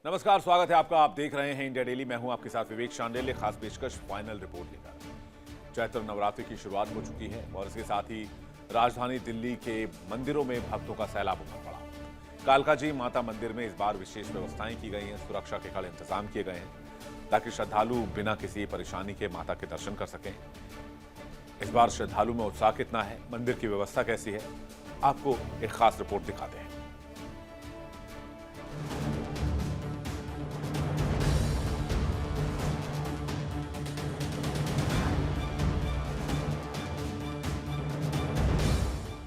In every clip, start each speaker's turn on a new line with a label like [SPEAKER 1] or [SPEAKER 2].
[SPEAKER 1] नमस्कार, स्वागत है आपका। आप देख रहे हैं इंडिया डेली। मैं हूं आपके साथ विवेक शांडिल्य। खास पेशकश फाइनल रिपोर्ट लेकर। चैत्र नवरात्रि की शुरुआत हो चुकी है और इसके साथ ही राजधानी दिल्ली के मंदिरों में भक्तों का सैलाब उमड़ पड़ा। कालकाजी माता मंदिर में इस बार विशेष व्यवस्थाएं की गई हैं। सुरक्षा के कड़े इंतजाम किए गए हैं ताकि श्रद्धालु बिना किसी परेशानी के माता के दर्शन कर सकें। इस बार श्रद्धालु में उत्साह कितना है, मंदिर की व्यवस्था कैसी है, आपको एक खास रिपोर्ट दिखाते हैं।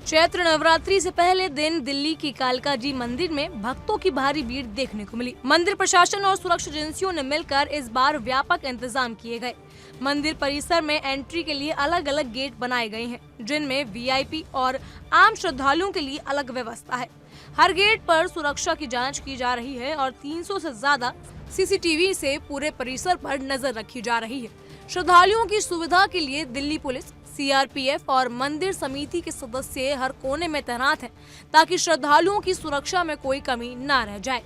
[SPEAKER 2] चैत्र नवरात्रि से पहले दिन दिल्ली की कालकाजी मंदिर में भक्तों की भारी भीड़ देखने को मिली। मंदिर प्रशासन और सुरक्षा एजेंसियों ने मिलकर इस बार व्यापक इंतजाम किए गए। मंदिर परिसर में एंट्री के लिए अलग अलग गेट बनाए गए हैं, जिनमें वीआईपी और आम श्रद्धालुओं के लिए अलग व्यवस्था है। हर गेट पर सुरक्षा की जाँच की जा रही है और 300 से ज्यादा सीसीटीवी से पूरे परिसर पर नजर रखी जा रही है। श्रद्धालुओं की सुविधा के लिए दिल्ली पुलिस, सीआरपीएफ और मंदिर समिति के सदस्य हर कोने में तैनात हैं, ताकि श्रद्धालुओं की सुरक्षा में कोई कमी न रह जाए।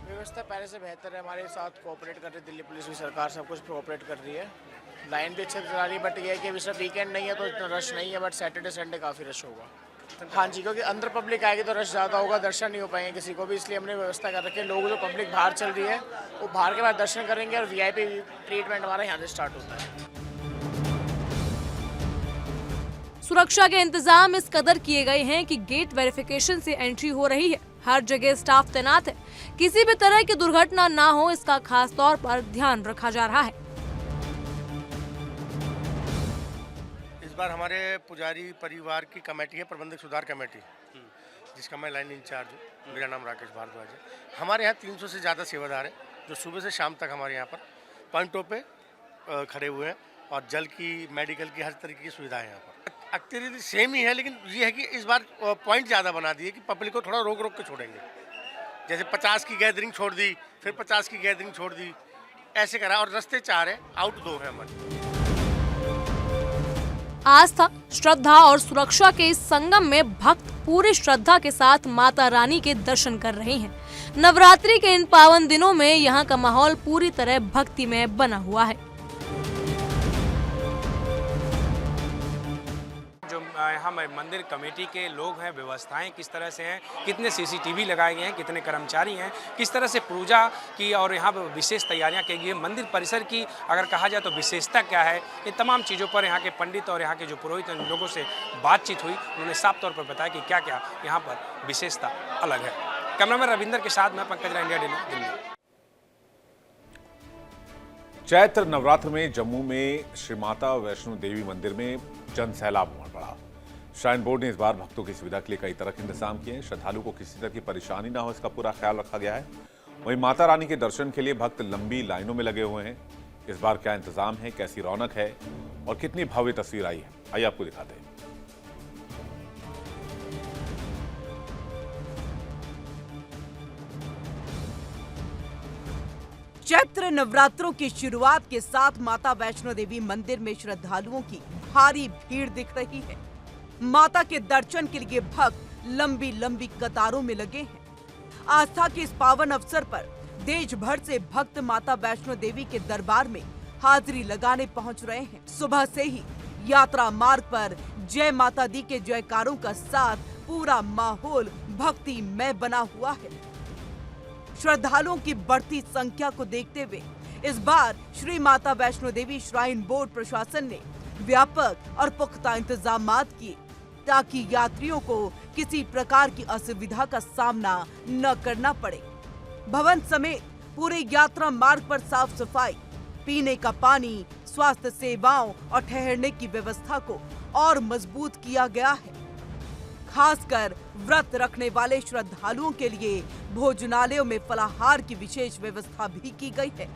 [SPEAKER 3] व्यवस्था पहले से बेहतर है। हमारे साथ कोऑपरेट कर रही है दिल्ली पुलिस भी, सरकार सब कुछ कोऑपरेट कर रही है। लाइन भी अच्छे से चला रही है, बट ये है कि अभी सिर्फ वीकेंड नहीं है तो इतना रश नहीं है, बट सैटरडे संडे काफ़ी रश होगा। हाँ जी, क्योंकि अंदर पब्लिक आएगी तो रश ज़्यादा होगा, दर्शन नहीं हो पाएंगे किसी को भी, इसलिए हमने व्यवस्था कर रखी है। लोग जो पब्लिक बाहर चल रही है वो बाहर के बाद दर्शन करेंगे और वीआईपी ट्रीटमेंट हमारा यहाँ से स्टार्ट होता है।
[SPEAKER 2] सुरक्षा के इंतजाम इस कदर किए गए हैं कि गेट वेरिफिकेशन से एंट्री हो रही है। हर जगह स्टाफ तैनात है। किसी भी तरह की दुर्घटना ना हो, इसका खास तौर पर ध्यान रखा जा रहा है।
[SPEAKER 4] इस बार हमारे पुजारी परिवार की कमेटी है, प्रबंधक सुधार कमेटी, जिसका मैं लाइन इंचार्ज हूँ। मेरा नाम राकेश भारद्वाज है। हमारे यहाँ 300 से ज़्यादा सेवादार हैं जो सुबह से शाम तक हमारे यहाँ पर पॉइंटों पे खड़े हुए हैं और जल की, मेडिकल की, हर तरीके की सुविधा है यहाँ पर। एक्टिविटी सेम ही है, लेकिन ये है कि इस बार पॉइंट ज़्यादा बना दिए कि पब्लिक को थोड़ा रोक के छोड़ेंगे। जैसे 50 की गैदरिंग छोड़ दी, फिर 50 की गैदरिंग छोड़ दी, ऐसे करा। और रास्ते 4 हैं, आउट 2 है हमारे।
[SPEAKER 2] आस्था, श्रद्धा और सुरक्षा के इस संगम में भक्त पूरी श्रद्धा के साथ माता रानी के दर्शन कर रहे हैं। नवरात्रि के इन पावन दिनों में यहाँ का माहौल पूरी तरह भक्ति में बना हुआ है।
[SPEAKER 5] जो यहाँ मंदिर कमेटी के लोग हैं, व्यवस्थाएं किस तरह से हैं, कितने सीसीटीवी लगाए गए हैं, कितने कर्मचारी हैं, किस तरह से पूजा की और यहाँ पर विशेष तैयारियां की गई है, मंदिर परिसर की अगर कहा जाए तो विशेषता क्या है, ये तमाम चीज़ों पर यहाँ के पंडित और यहाँ के जो पुरोहित हैं, लोगों से बातचीत हुई। उन्होंने साफ तौर पर बताया कि क्या क्या यहाँ पर विशेषता अलग है। कैमरामैन रविंदर के साथ मैं पंकज राय, इंडिया डेली, दिल्ली।
[SPEAKER 1] चैत्र नवरात्र में जम्मू में श्री माता वैष्णो देवी मंदिर में जन सैलाब उमड़ पड़ा। श्राइन बोर्ड ने इस बार भक्तों की सुविधा के लिए कई तरह के इंतजाम किए हैं। श्रद्धालु को किसी तरह की परेशानी ना हो, इसका पूरा ख्याल रखा गया है। वहीं माता रानी के दर्शन के लिए भक्त लंबी लाइनों में लगे हुए हैं। इस बार क्या इंतजाम है, कैसी रौनक है और कितनी भव्य तस्वीर आई है, आइए आपको दिखाते हैं।
[SPEAKER 6] चैत्र नवरात्रों की शुरुआत के साथ माता वैष्णो देवी मंदिर में श्रद्धालुओं की भारी भीड़ दिख रही है। माता के दर्शन के लिए भक्त लंबी लंबी कतारों में लगे हैं। आस्था के इस पावन अवसर पर देश भर से भक्त माता वैष्णो देवी के दरबार में हाजिरी लगाने पहुंच रहे हैं। सुबह से ही यात्रा मार्ग पर जय माता दी के जयकारों का साथ पूरा माहौल भक्तिमय बना हुआ है। श्रद्धालुओं की बढ़ती संख्या को देखते हुए इस बार श्री माता वैष्णो देवी श्राइन बोर्ड प्रशासन ने व्यापक और पुख्ता इंतजामात किए, ताकि यात्रियों को किसी प्रकार की असुविधा का सामना न करना पड़े। भवन समेत पूरे यात्रा मार्ग पर साफ सफाई, पीने का पानी, स्वास्थ्य सेवाओं और ठहरने की व्यवस्था को और मजबूत किया गया है। खासकर व्रत रखने वाले श्रद्धालुओं के लिए भोजनालयों में फलाहार की विशेष व्यवस्था भी की गई है।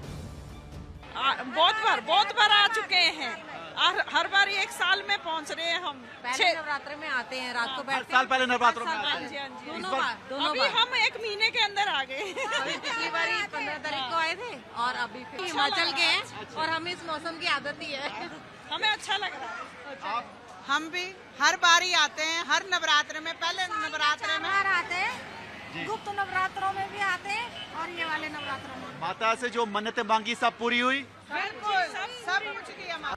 [SPEAKER 7] बहुत बार आ चुके हैं और हर बार एक साल में पहुंच रहे हैं। हम
[SPEAKER 8] पहले नवरात्र में आते हैं, रात को बैठते हैं।
[SPEAKER 4] साल पहले नवरात्र में
[SPEAKER 7] हाँ जी,
[SPEAKER 8] दोनों बार
[SPEAKER 7] अभी हम 1 महीने के अंदर आ गए।
[SPEAKER 8] पिछली बार 15 तारीख को आए थे और अभी फिर हिमाचल के हैं और हमें इस मौसम की आदत ही है।
[SPEAKER 7] हमें अच्छा लग रहा है।
[SPEAKER 9] हम भी हर बार ही आते हैं, हर नवरात्र में। पहले नवरात्र में
[SPEAKER 8] आते हैं गुप्त नवरात्रों में भी आते हैं और ये वाले नवरात्रों में।
[SPEAKER 9] माता से जो मन्नतें मांगी सब पूरी हुई।
[SPEAKER 7] सब कुछ किया।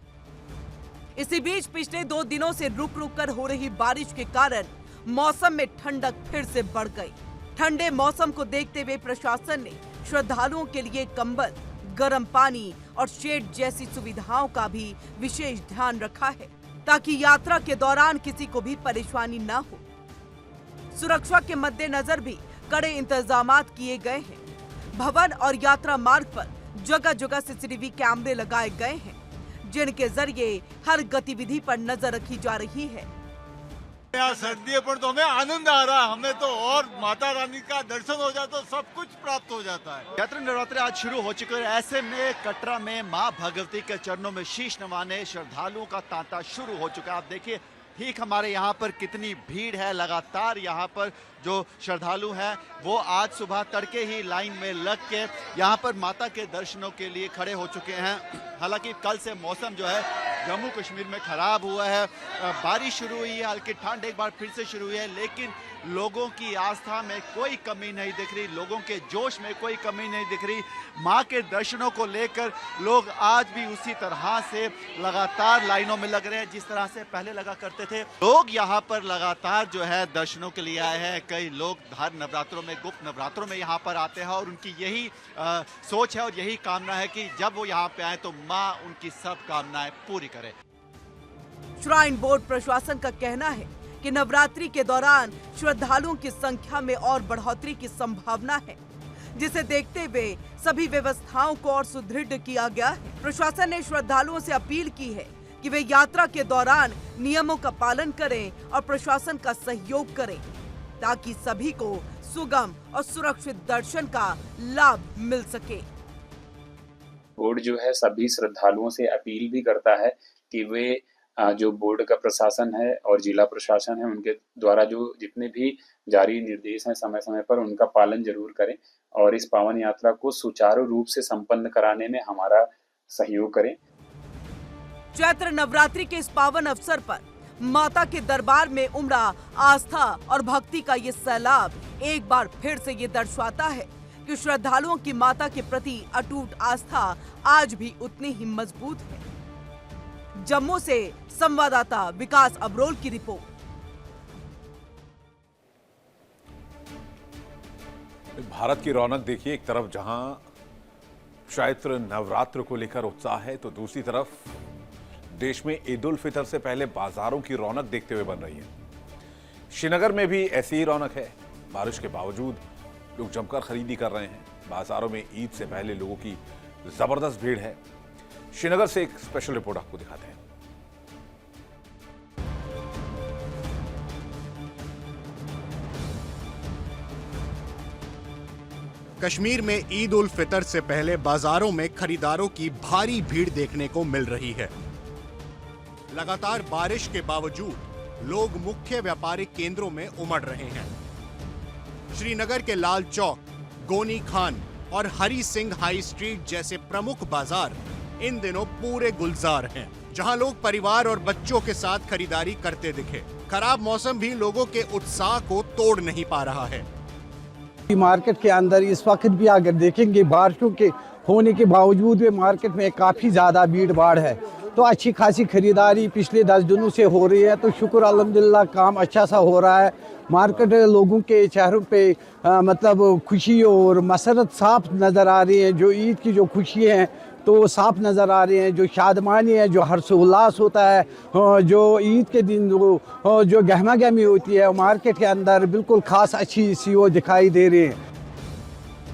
[SPEAKER 6] इसी बीच पिछले 2 दिनों से रुक रुक कर हो रही बारिश के कारण मौसम में ठंडक फिर से बढ़ गई। ठंडे मौसम को देखते हुए प्रशासन ने श्रद्धालुओं के लिए कंबल, गर्म पानी और शेड जैसी सुविधाओं का भी विशेष ध्यान रखा है ताकि यात्रा के दौरान किसी को भी परेशानी न हो। सुरक्षा के मद्देनजर भी कड़े इंतजामात किए गए हैं। भवन और यात्रा मार्ग पर जगह जगह सीसीटीवी कैमरे लगाए गए हैं जिनके जरिए हर गतिविधि पर नजर रखी जा रही है।
[SPEAKER 9] यहाँ सर्दी पर तो हमें आनंद आ रहा है, हमें तो और माता रानी का दर्शन हो जाए तो सब कुछ प्राप्त हो जाता है। यात्रा नवरात्रि आज शुरू हो चुके हैं। ऐसे में कटरा में मां भगवती के चरणों में शीश नवाने श्रद्धालुओं का तांता शुरू हो चुका है। आप देखिए ठीक हमारे यहाँ पर कितनी भीड़ है। लगातार यहाँ पर जो श्रद्धालु हैं वो आज सुबह तड़के ही लाइन में लग के यहाँ पर माता के दर्शनों के लिए खड़े हो चुके हैं। हालांकि कल से मौसम जो है जम्मू कश्मीर में खराब हुआ है, बारिश शुरू हुई है, हल्की ठंड एक बार फिर से शुरू हुई है, लेकिन लोगों की आस्था में कोई कमी नहीं दिख रही, लोगों के जोश में कोई कमी नहीं दिख रही। मां के दर्शनों को लेकर लोग आज भी उसी तरह से लगातार लाइनों में लग रहे हैं जिस तरह से पहले लगा करते थे। लोग यहाँ पर लगातार जो है दर्शनों के लिए आए हैं। कई लोग हर नवरात्रों में, गुप्त नवरात्रों में यहाँ पर आते हैं और उनकी यही सोच है और यही कामना है कि जब वो यहाँ पे आए तो माँ उनकी सब कामनाएं पूरी करे।
[SPEAKER 6] श्राइन बोर्ड प्रशासन का कहना है कि नवरात्रि के दौरान श्रद्धालुओं की संख्या में और बढ़ोतरी की संभावना है, जिसे देखते हुए सभी व्यवस्थाओं को और सुदृढ़ किया गया है। प्रशासन ने श्रद्धालुओं से अपील की है कि वे यात्रा के दौरान नियमों का पालन करें और प्रशासन का सहयोग करें ताकि सभी को सुगम और सुरक्षित दर्शन का लाभ मिल सके।
[SPEAKER 10] बोर्ड जो है सभी श्रद्धालुओं से अपील भी करता है कि वे जो बोर्ड का प्रशासन है और जिला प्रशासन है उनके द्वारा जो जितने भी जारी निर्देश हैं समय समय पर उनका पालन जरूर करें और इस पावन यात्रा को सुचारू रूप से संपन्न कराने में हमारा सहयोग करें।
[SPEAKER 6] चैत्र नवरात्रि के इस पावन अवसर पर माता के दरबार में उमड़ा आस्था और भक्ति का ये सैलाब एक बार फिर से ये दर्शाता है कि श्रद्धालुओं की माता के प्रति अटूट आस्था आज भी उतनी ही मजबूत है। जम्मू से संवाददाता विकास अब्रोल की रिपोर्ट।
[SPEAKER 1] भारत की रौनक देखिए, एक तरफ जहां चैत्र नवरात्र को लेकर उत्साह है तो दूसरी तरफ देश में ईद उल फितर से पहले बाजारों की रौनक देखते हुए बन रही है। श्रीनगर में भी ऐसी ही रौनक है। बारिश के बावजूद लोग जमकर खरीदी कर रहे हैं। बाजारों में ईद से पहले लोगों की जबरदस्त भीड़ है। श्रीनगर से एक स्पेशल रिपोर्ट आपको दिखाते हैं।
[SPEAKER 11] कश्मीर में ईद उल फितर से पहले बाजारों में खरीदारों की भारी भीड़ देखने को मिल रही है। लगातार बारिश के बावजूद लोग मुख्य व्यापारिक केंद्रों में उमड़ रहे हैं। श्रीनगर के लाल चौक, गोनी खान और हरी सिंह हाई स्ट्रीट जैसे प्रमुख बाजार इन दिनों पूरे गुलजार हैं, जहां लोग परिवार और बच्चों के साथ खरीदारी करते दिखे। खराब मौसम भी लोगों के उत्साह को तोड़ नहीं पा रहा है।
[SPEAKER 12] मार्केट के अंदर इस वक्त भी अगर देखेंगे बारिशों के होने के बावजूद भी मार्केट में काफ़ी ज़्यादा भीड़ भाड़ है, तो अच्छी खासी खरीदारी पिछले 10 दिनों से हो रही है। तो शुक्र अल्हम्दुलिल्लाह काम अच्छा सा हो रहा है। मार्केट लोगों के चेहरों पे मतलब खुशी और मसरत साफ नज़र आ रही है। जो ईद की जो खुशी है तो वो साफ नज़र आ रही हैं, जो शादमानी है, जो हर्षोल्लास होता है, जो ईद के दिन जो गहमा गहमी होती है मार्केट के अंदर बिल्कुल खास अच्छी सी वो दिखाई दे रही है।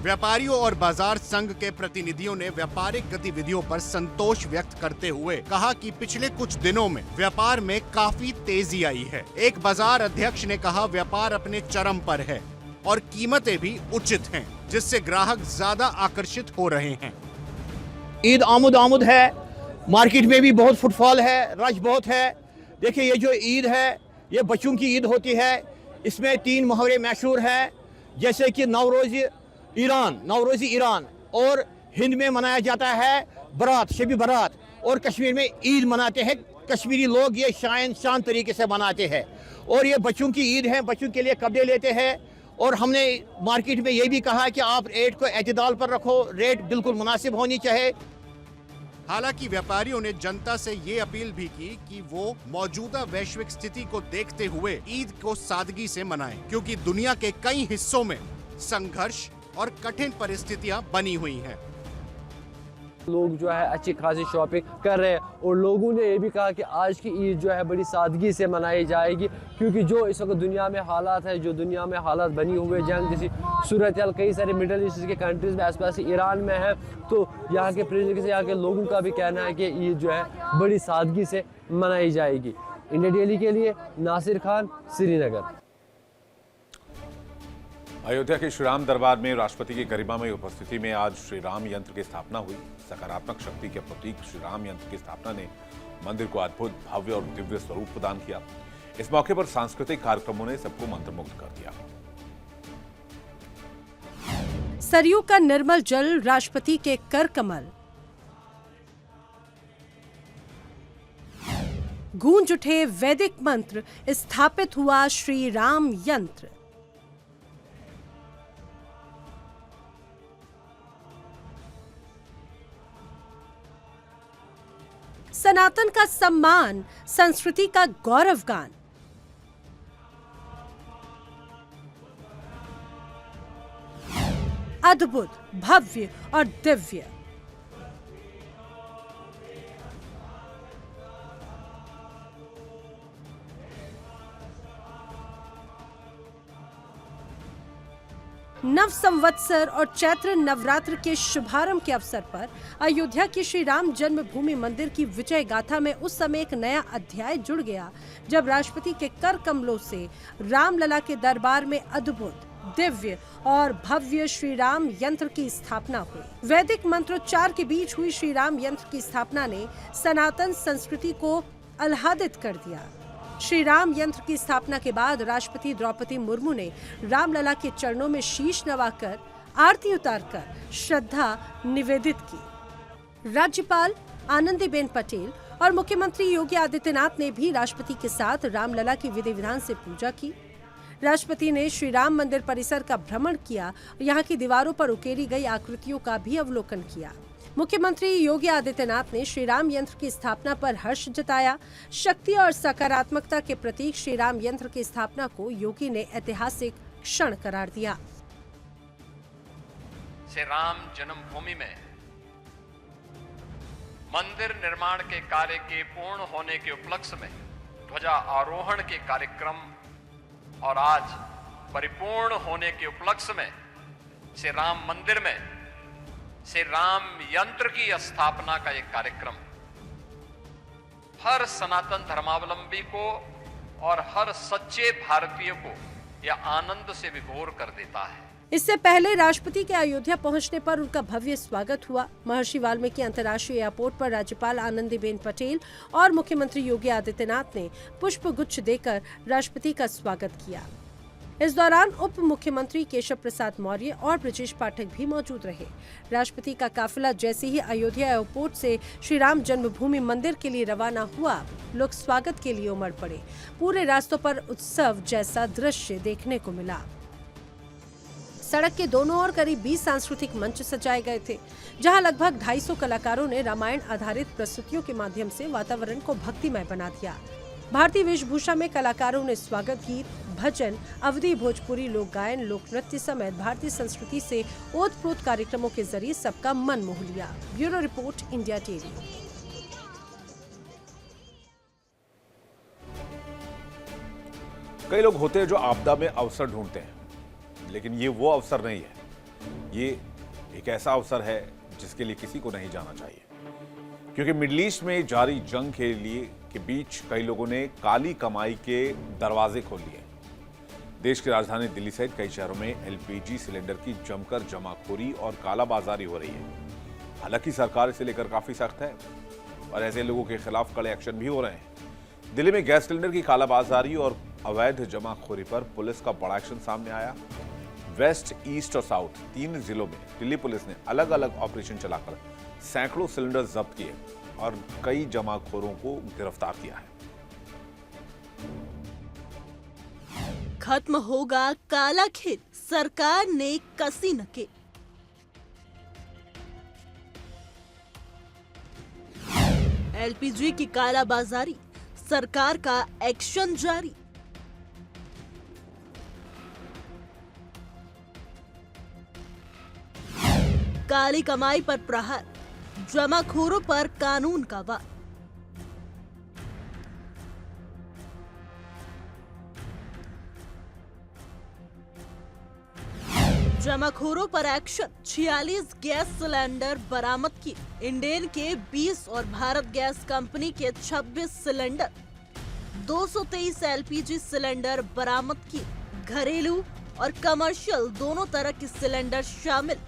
[SPEAKER 11] व्यापारियों और बाजार संघ के प्रतिनिधियों ने व्यापारिक गतिविधियों पर संतोष व्यक्त करते हुए कहा कि पिछले कुछ दिनों में व्यापार में काफी तेजी आई है। एक बाजार अध्यक्ष ने कहा व्यापार अपने चरम पर है और कीमतें भी उचित हैं, जिससे ग्राहक ज्यादा आकर्षित हो रहे हैं।
[SPEAKER 13] ईद आमुद है, मार्केट में भी बहुत फुटफॉल है, रश बहुत है। देखिए ये जो ईद है ये बच्चों की ईद होती है। इसमें 3 मुहावरे मशहूर हैं, जैसे कि नवरोज़ी ईरान और हिंद में मनाया जाता है बारात, शबी बारात, और कश्मीर में ईद मनाते हैं। कश्मीरी लोग ये शान तरीके से मनाते हैं और ये बच्चों की ईद है। बच्चों के लिए कपड़े लेते हैं और हमने मार्केट में ये भी कहा कि आप रेट को एतदाल पर रखो, रेट बिल्कुल मुनासिब होनी चाहिए।
[SPEAKER 11] हालांकि व्यापारियों ने जनता से ये अपील भी की कि वो मौजूदा वैश्विक स्थिति को देखते हुए ईद को सादगी से मनाएं, क्योंकि दुनिया के कई हिस्सों में संघर्ष और कठिन परिस्थितियां बनी हुई हैं।
[SPEAKER 14] लोग जो है अच्छी खासी शॉपिंग कर रहे हैं और लोगों ने ये भी कहा कि आज की ईद जो है बड़ी सादगी से मनाई जाएगी, क्योंकि जो इस वक्त दुनिया में हालात है, जो दुनिया में हालात बनी हुए जंग जैसी सूरत हाल कई सारे मिडल ईस्ट के कंट्रीज़ में आसपास ईरान में है, तो यहाँ के प्रेसिडेंट से यहाँ के लोगों का भी कहना है कि ईद जो है बड़ी सादगी से मनाई जाएगी। इंडिया डेली के लिए नासिर खान, श्रीनगर।
[SPEAKER 1] अयोध्या के श्री राम दरबार में राष्ट्रपति की गरिमामय उपस्थिति में आज श्री राम यंत्र की स्थापना हुई। सकारात्मक शक्ति के प्रतीक श्री राम यंत्र की स्थापना ने मंदिर को अद्भुत, भव्य और दिव्य स्वरूप प्रदान किया। इस मौके पर सांस्कृतिक कार्यक्रमों ने सबको मंत्रमुग्ध कर दिया।
[SPEAKER 15] सरयू का निर्मल जल राष्ट्रपति के कर कमल। गूंज उठे वैदिक मंत्र, स्थापित हुआ श्री राम यंत्र। सनातन का सम्मान, संस्कृति का गौरवगान। अद्भुत, भव्य और दिव्य। नव संवत्सर और चैत्र नवरात्र के शुभारंभ के अवसर पर अयोध्या की श्री राम जन्मभूमि मंदिर की विजय गाथा में उस समय एक नया अध्याय जुड़ गया, जब राष्ट्रपति के कर कमलों से रामलला के दरबार में अद्भुत, दिव्य और भव्य श्री राम यंत्र की स्थापना हुई। वैदिक मंत्रोच्चार के बीच हुई श्री राम यंत्र की स्थापना ने सनातन संस्कृति को आह्लादित कर दिया। श्री राम यंत्र की स्थापना के बाद राष्ट्रपति द्रौपदी मुर्मू ने रामलला के चरणों में शीश नवाकर आरती उतारकर श्रद्धा निवेदित की। राज्यपाल आनंदीबेन पटेल और मुख्यमंत्री योगी आदित्यनाथ ने भी राष्ट्रपति के साथ रामलला की विधि विधान से पूजा की। राष्ट्रपति ने श्री राम मंदिर परिसर का भ्रमण किया, यहाँ की दीवारों पर उकेरी गई आकृतियों का भी अवलोकन किया। मुख्यमंत्री योगी आदित्यनाथ ने श्री राम यंत्र की स्थापना पर हर्ष जताया। शक्ति और सकारात्मकता के प्रतीक श्री राम यंत्र की स्थापना को योगी ने ऐतिहासिक क्षण करार दिया।
[SPEAKER 16] श्री राम जन्मभूमि में मंदिर निर्माण के कार्य के पूर्ण होने के उपलक्ष्य में ध्वजा आरोहण के कार्यक्रम और आज परिपूर्ण होने के उपलक्ष्य में श्री राम मंदिर में श्री राम यंत्र की स्थापना का एक कार्यक्रम हर सनातन धर्मावलंबी को और हर सच्चे भारतीय को यह आनंद से विभोर कर देता है।
[SPEAKER 15] इससे पहले राष्ट्रपति के अयोध्या पहुंचने पर उनका भव्य स्वागत हुआ। महर्षि वाल्मीकि अंतर्राष्ट्रीय एयरपोर्ट पर राज्यपाल आनंदीबेन पटेल और मुख्यमंत्री योगी आदित्यनाथ ने पुष्प गुच्छ देकर राष्ट्रपति का स्वागत किया। इस दौरान उप मुख्यमंत्री केशव प्रसाद मौर्य और ब्रजेश पाठक भी मौजूद रहे। राष्ट्रपति का काफिला जैसे ही अयोध्या एयरपोर्ट से श्री राम जन्मभूमि मंदिर के लिए रवाना हुआ, लोग स्वागत के लिए उमड़ पड़े। पूरे रास्तों पर उत्सव जैसा दृश्य देखने को मिला। सड़क के दोनों ओर करीब 20 सांस्कृतिक मंच सजाए गए थे, जहां लगभग 250 कलाकारों ने रामायण आधारित प्रस्तुतियों के माध्यम से वातावरण को भक्तिमय बना दिया। भारतीय वेशभूषा में कलाकारों ने स्वागत गीत, भजन, अवधी भोजपुरी लोक गायन, लोक नृत्य समेत भारतीय संस्कृति से ओतप्रोत कार्यक्रमों के जरिए सबका मन मोह लिया। Bureau report, India TV.
[SPEAKER 1] कई लोग होते हैं जो आपदा में अवसर ढूंढते हैं, लेकिन ये वो अवसर नहीं है। ये एक ऐसा अवसर है जिसके लिए किसी को नहीं जाना चाहिए, क्योंकि मिडिल ईस्ट में जारी जंग के बीच कई लोगों ने काली कमाई के दरवाजे खोल लिए। देश की राजधानी दिल्ली सहित कई शहरों में एलपीजी सिलेंडर की जमकर जमाखोरी और कालाबाजारी हो रही है। हालांकि सरकार इसे लेकर काफी सख्त है और ऐसे लोगों के खिलाफ कड़े एक्शन भी हो रहे हैं। दिल्ली में गैस सिलेंडर की कालाबाजारी और अवैध जमाखोरी पर पुलिस का बड़ा एक्शन सामने आया। वेस्ट, ईस्ट और साउथ 3 जिलों में दिल्ली पुलिस ने अलग अलग ऑपरेशन चलाकर सैकड़ों सिलेंडर जब्त किए और कई जमाखोरों को गिरफ्तार किया है।
[SPEAKER 17] खत्म होगा काला खेल, सरकार ने कसी नकेल। एलपीजी की कालाबाजारी, सरकार का एक्शन जारी। काली कमाई पर प्रहार, जमाखोरों पर कानून का वार। जमाखोरों पर एक्शन, 46 गैस सिलेंडर बरामद किए। इंडेन के 20 और भारत गैस कंपनी के 26 सिलेंडर, 223 एलपीजी सिलेंडर बरामद किए। घरेलू और कमर्शियल दोनों तरह के सिलेंडर शामिल।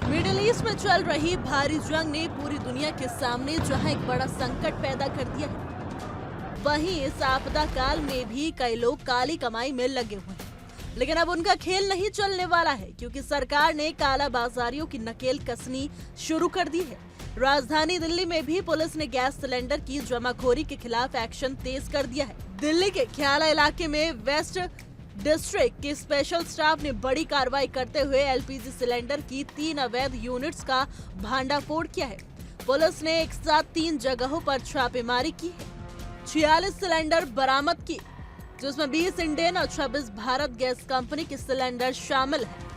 [SPEAKER 17] मिडिल ईस्ट में चल रही भारी जंग ने पूरी दुनिया के सामने जहां एक बड़ा संकट पैदा कर दिया है, वहीं इस आपदा काल में भी कई लोग काली कमाई में लगे हुए हैं। लेकिन अब उनका खेल नहीं चलने वाला है, क्योंकि सरकार ने काला बाजारियों की नकेल कसनी शुरू कर दी है। राजधानी दिल्ली में भी पुलिस ने गैस सिलेंडर की जमाखोरी के खिलाफ एक्शन तेज कर दिया है। दिल्ली के ख्याला इलाके में वेस्ट डिस्ट्रिक्ट के स्पेशल स्टाफ ने बड़ी कार्रवाई करते हुए एलपीजी सिलेंडर की 3 अवैध यूनिट्स का भांडाफोड़ किया है। पुलिस ने एक साथ 3 जगहों पर छापेमारी की है। 46 सिलेंडर बरामद की, जिसमें 20 इंडेन और 26 भारत गैस कंपनी के सिलेंडर शामिल हैं।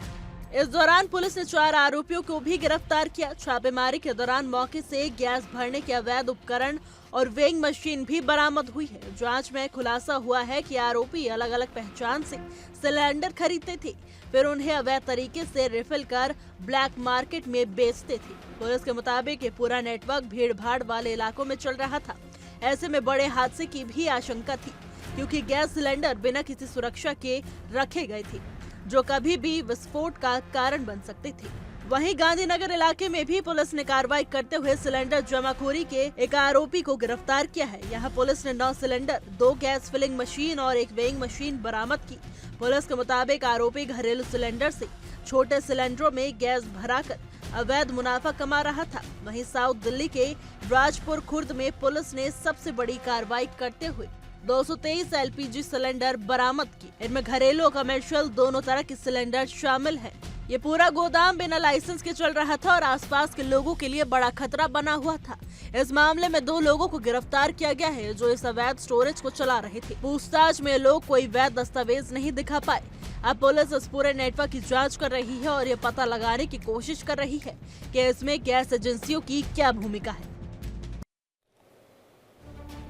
[SPEAKER 17] इस दौरान पुलिस ने 4 आरोपियों को भी गिरफ्तार किया। छापेमारी के दौरान मौके से गैस भरने के अवैध उपकरण और वेइंग मशीन भी बरामद हुई है। जांच में खुलासा हुआ है कि आरोपी अलग अलग पहचान से सिलेंडर खरीदते थे, फिर उन्हें अवैध तरीके से रिफिल कर ब्लैक मार्केट में बेचते थे। पुलिस के मुताबिक ये पूरा नेटवर्क भीड़ भाड़ वाले इलाकों में चल रहा था। ऐसे में बड़े हादसे की भी आशंका थी, क्योंकि गैस सिलेंडर बिना किसी सुरक्षा के रखे गए थे, जो कभी भी विस्फोट का कारण बन सकते थे। वहीं गांधीनगर इलाके में भी पुलिस ने कार्रवाई करते हुए सिलेंडर जमाखोरी के एक आरोपी को गिरफ्तार किया है। यहां पुलिस ने 9 सिलेंडर, 2 गैस फिलिंग मशीन और 1 वेइंग मशीन बरामद की। पुलिस के मुताबिक आरोपी घरेलू सिलेंडर से छोटे सिलेंडरों में गैस भराकर अवैध मुनाफा कमा रहा था। वहीं साउथ दिल्ली के राजपुर खुर्द में पुलिस ने सबसे बड़ी कार्रवाई करते हुए 223 एलपीजी सिलेंडर बरामद की। इनमें घरेलू और कमर्शियल दोनों तरह के सिलेंडर शामिल हैं। ये पूरा गोदाम बिना लाइसेंस के चल रहा था और आसपास के लोगों के लिए बड़ा खतरा बना हुआ था। इस मामले में 2 लोगों को गिरफ्तार किया गया है, जो इस अवैध स्टोरेज को चला रहे थे। पूछताछ में लोग कोई वैध दस्तावेज नहीं दिखा पाए। अब पुलिस इस पूरे नेटवर्क की जांच कर रही है और ये पता लगाने की कोशिश कर रही है कि इसमें गैस एजेंसियों की क्या भूमिका है।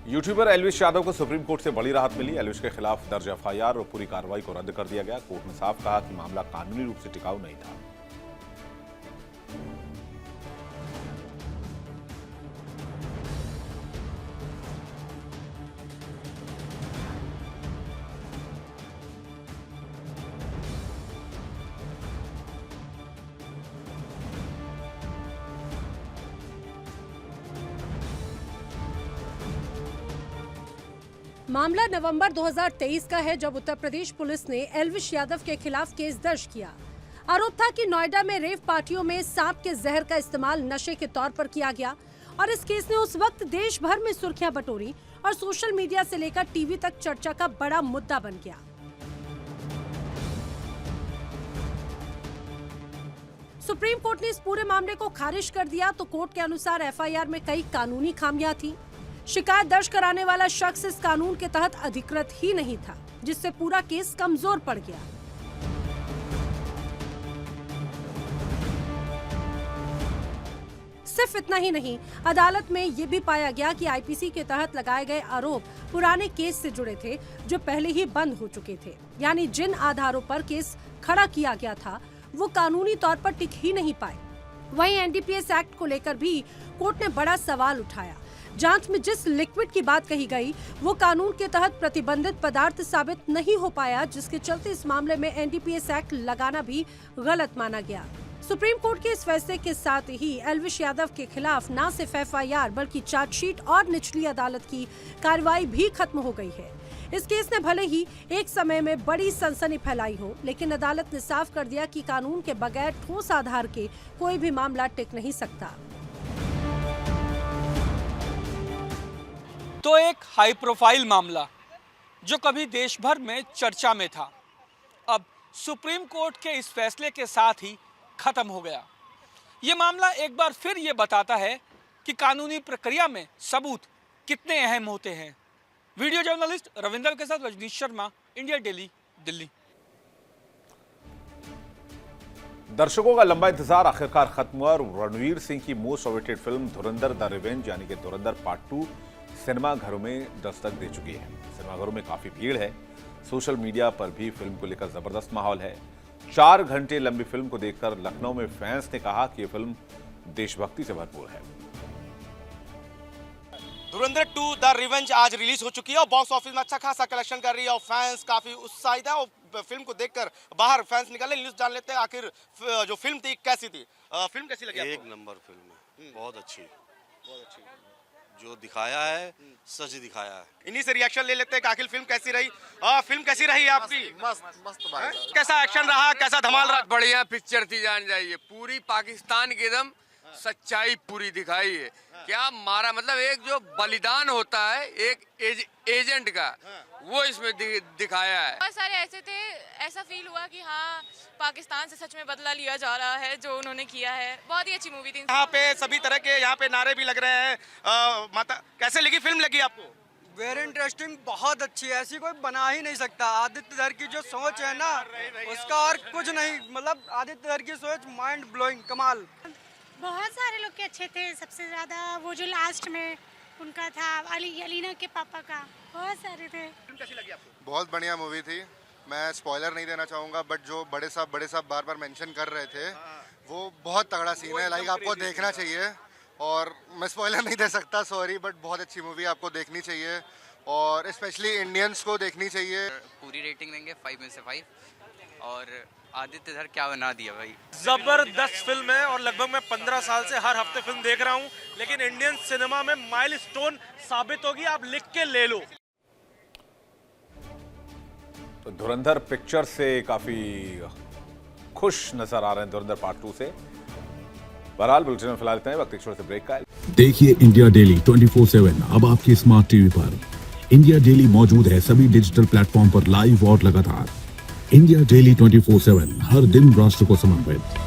[SPEAKER 1] यूट्यूबर एल्विश यादव को सुप्रीम कोर्ट से बड़ी राहत मिली। एल्विश के खिलाफ दर्ज एफआईआर और पूरी कार्रवाई को रद्द कर दिया गया। कोर्ट ने साफ कहा कि मामला कानूनी रूप से टिकाऊ नहीं था।
[SPEAKER 15] मामला नवंबर 2023 का है, जब उत्तर प्रदेश पुलिस ने एल्विश यादव के खिलाफ केस दर्ज किया। आरोप था कि नोएडा में रेव पार्टियों में सांप के जहर का इस्तेमाल नशे के तौर पर किया गया और इस केस ने उस वक्त देश भर में सुर्खियां बटोरी और सोशल मीडिया से लेकर टीवी तक चर्चा का बड़ा मुद्दा बन गया। सुप्रीम कोर्ट ने इस पूरे मामले को खारिज कर दिया तो कोर्ट के अनुसार एफआईआर में कई कानूनी खामियां थी। शिकायत दर्ज कराने वाला शख्स इस कानून के तहत अधिकृत ही नहीं था, जिससे पूरा केस कमजोर पड़ गया। सिर्फ इतना ही नहीं, अदालत में ये भी पाया गया कि आईपीसी के तहत लगाए गए आरोप पुराने केस से जुड़े थे, जो पहले ही बंद हो चुके थे। यानी जिन आधारों पर केस खड़ा किया गया था वो कानूनी तौर पर टिक ही नहीं पाए। वहीं एनडीपीएस एक्ट को लेकर भी कोर्ट ने बड़ा सवाल उठाया। जांच में जिस लिक्विड की बात कही गई वो कानून के तहत प्रतिबंधित पदार्थ साबित नहीं हो पाया, जिसके चलते इस मामले में एनडीपीएस एक्ट लगाना भी गलत माना गया। सुप्रीम कोर्ट के इस फैसले के साथ ही एल्विश यादव के खिलाफ न सिर्फ एफआईआर बल्कि चार्जशीट और निचली अदालत की कार्रवाई भी खत्म हो गई है। इस केस ने भले ही एक समय में बड़ी सनसनी फैलाई हो, लेकिन अदालत ने साफ कर दिया कि कानून के बगैर ठोस आधार के कोई भी मामला टिक नहीं सकता।
[SPEAKER 18] तो एक हाई प्रोफाइल मामला जो कभी देश भर में चर्चा में था, अब सुप्रीम कोर्ट के इस फैसले के साथ ही खत्म हो गया। ये मामला एक बार फिर ये बताता है कि कानूनी प्रक्रिया में सबूत कितने अहम होते हैं। वीडियो जर्नलिस्ट रविंदर के साथ रजनीश शर्मा, इंडिया डेली, दिल्ली।
[SPEAKER 1] दर्शकों का लंबा इंतजार आखिरकार खत्म हुआ और रणवीर सिंह की most awaited film Dhurandhar the revenge यानी कि धुरंधर पार्ट 2 सिनेमाघरों में दस्तक दे चुकी है। सिनेमाघरों में काफी भीड़ है। सोशल मीडिया पर भी फिल्म को लेकर जबरदस्त माहौल है। 4 घंटे लंबी फिल्म को देखकर लखनऊ में फैंस ने कहा कि यह फिल्म देशभक्ति से भरपूर है।
[SPEAKER 19] धुरंधर 2 द रिवेंज आज रिलीज हो चुकी है और बॉक्स ऑफिस में अच्छा खासा कलेक्शन कर रही है और फैंस काफी उत्साहित है और फिल्म को देखकर बाहर फैंस निकले। न्यूज़ जान लेते हैं आखिर जो फिल्म थी कैसी थी। फिल्म कैसी लगी आपको?
[SPEAKER 20] एक नंबर फिल्म है, बहुत अच्छी जो दिखाया है सच दिखाया है।
[SPEAKER 19] इन्हीं से रिएक्शन ले लेते हैं कि आखिर फिल्म कैसी रही। फिल्म कैसी रही आपकी?
[SPEAKER 20] मस्त भाई।
[SPEAKER 19] कैसा एक्शन रहा, कैसा धमाल रहा?
[SPEAKER 21] बढ़िया पिक्चर थी, जान जाइए। पूरी पाकिस्तान की एकदम सच्चाई पूरी दिखाई है। क्या मारा, मतलब एक जो बलिदान होता है एक एजेंट का, वो इसमें दिखाया है।
[SPEAKER 22] बहुत सारे ऐसे थे, ऐसा फील हुआ कि हाँ पाकिस्तान से सच में बदला लिया जा रहा है जो उन्होंने किया है। बहुत ही अच्छी मूवी थी।
[SPEAKER 19] यहाँ पे सभी तरह के यहाँ पे नारे भी लग रहे हैं। माता कैसे लगी फिल्म? लगी आपको?
[SPEAKER 23] वेरी इंटरेस्टिंग, बहुत अच्छी है, ऐसी कोई बना ही नहीं सकता। आदित्य धर की जो सोच है ना, उसका और कुछ नहीं, मतलब आदित्य धर की सोच माइंड ब्लोइंग, कमाल।
[SPEAKER 24] बहुत सारे लोग के अच्छे थे, सबसे ज्यादा वो जो लास्ट में उनका था अलीना के पापा का, बहुत सारे थे।
[SPEAKER 19] कैसी लगी आपको?
[SPEAKER 25] बहुत बढ़िया मूवी थी। मैं स्पॉइलर नहीं देना चाहूँगा, बट जो बड़े साहब बार बार मेंशन कर रहे थे, वो बहुत तगड़ा सीन है। लाइक आपको देखना चाहिए और मैं स्पॉइलर नहीं दे सकता, सॉरी, बट बहुत अच्छी मूवी आपको देखनी चाहिए और स्पेशली इंडियंस को देखनी चाहिए।
[SPEAKER 26] पूरी रेटिंग देंगे 5 में से 5 और आदित्य धर क्या बना दिया भाई।
[SPEAKER 19] जबरदस्त फिल्म है और लगभग मैं 15 साल से हर हफ्ते फिल्म देख रहा हूँ, लेकिन इंडियन सिनेमा में माइलस्टोन साबित होगी, आप लिख के ले लो।
[SPEAKER 1] तो धुरंधर पिक्चर से काफी खुश नजर आ रहे हैं धुरंधर पार्ट 2 से। बहरहाल बुलेटिन में फिलहाल इतना ही, वक्त एक छोटे से ब्रेक का।
[SPEAKER 27] देखिए इंडिया डेली 24/7 अब आपकी स्मार्ट टीवी पर। इंडिया डेली मौजूद है सभी डिजिटल प्लेटफॉर्म पर लाइव और लगातार। इंडिया डेली 24/7 हर दिन राष्ट्र को समर्पित।